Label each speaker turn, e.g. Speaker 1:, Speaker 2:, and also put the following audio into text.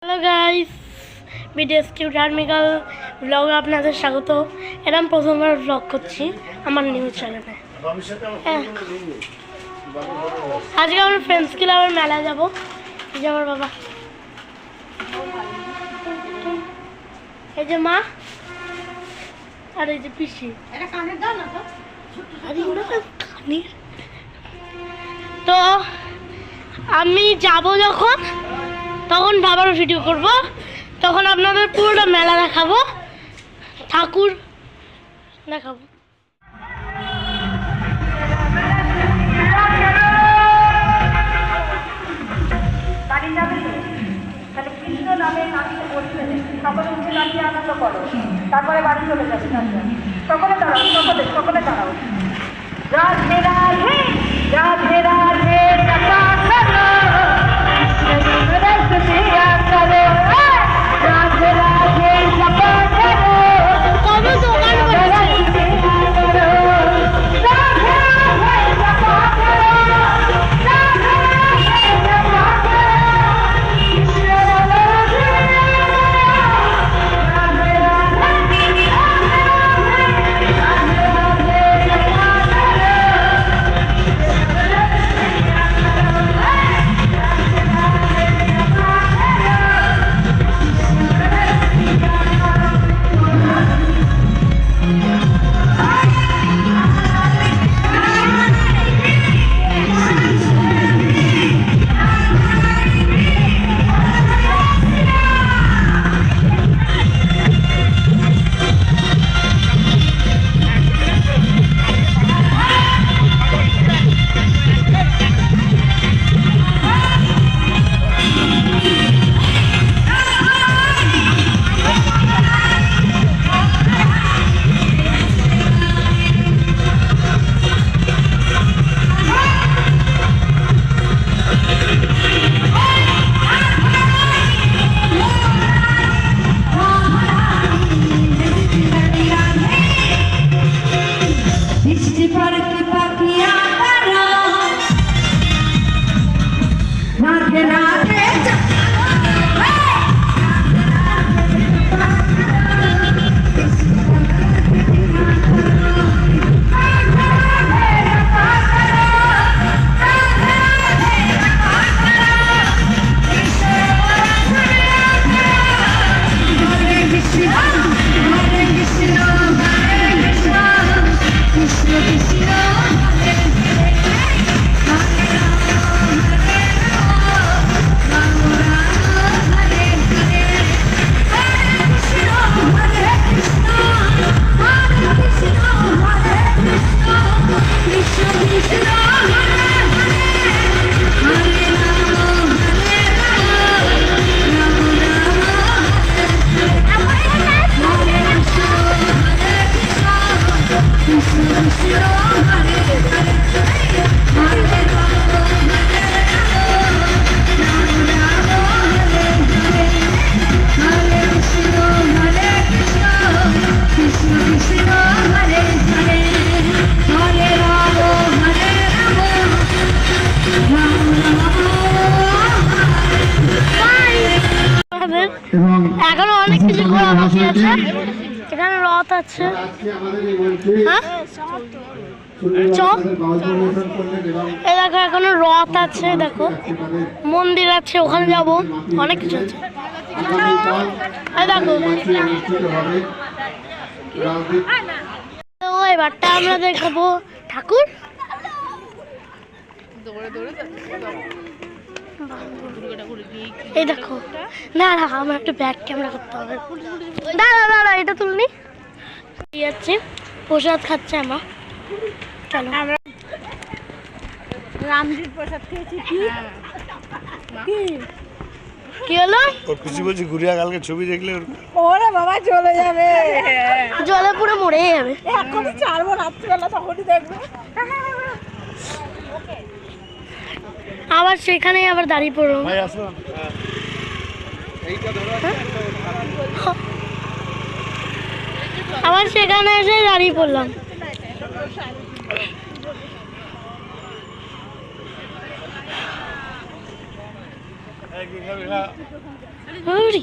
Speaker 1: Hello guys, BDS cute আর্মিকাল ব্লগে আপনাদের স্বাগত। এটা আমি প্রথমবার ব্লগ করছি আমার নিউজ চ্যানেলে। আজকে আমরা ফ্রেন্ডস ক্লাবের মেলায় যাবো। এই যে আমার বাবা, এই যে মা, আর এই যে পিসি। তো আমি যাব যখন, তখন বাবার ভিডিও করব, তখন আপনাদের পুরোটা মেলা দেখাবো, ঠাকুর দেখাবো।
Speaker 2: বাড়ি যাবে তো তাহলে কৃষ্ণ নামে নাচতে বলছে, সকলে উঠে নাচিয়ে আনন্দ করো, তারপরে বাড়ি চলে যাবে। সকলে দাঁড়াও, সকলে দাঁড়াও। রাধে রাধে রাধে রাধে
Speaker 1: এখনো অনেক কিছু ঘোরা বাকি আছে। এখানে রথ আছে, এই দেখো এখনো রথ আছে, দেখো মন্দির আছে, ওখানে যাব, অনেক কিছু আছে। এই দেখো, তো এবারটা আমরা দেখাবো ঠাকুর। এই দেখো, না না আমার একটু ব্যাক ক্যামেরা করতে হবে। দাঁড়া দাঁড়া, এটা তুলনি যাচ্ছে, প্রসাদ খাচ্ছে আমার। চলো, আমরা
Speaker 2: রামজির প্রসাদ খেয়েছি।
Speaker 1: কি হলো?
Speaker 3: খুশি বলছি ঘুরিয়া কালকে ছবি দেখলে
Speaker 2: ওরে বাবা চলে যাবে,
Speaker 1: জলে পুরো মরে যাবে।
Speaker 2: এখনই ছাড়বো, রাত্রিবেলা তখনই দেখবে।
Speaker 1: আবার সেখানেই আবার দাঁড়িয়ে পড়ো। আবার সেখানে এসে দাঁড়িয়ে পড়লাম। ওরে।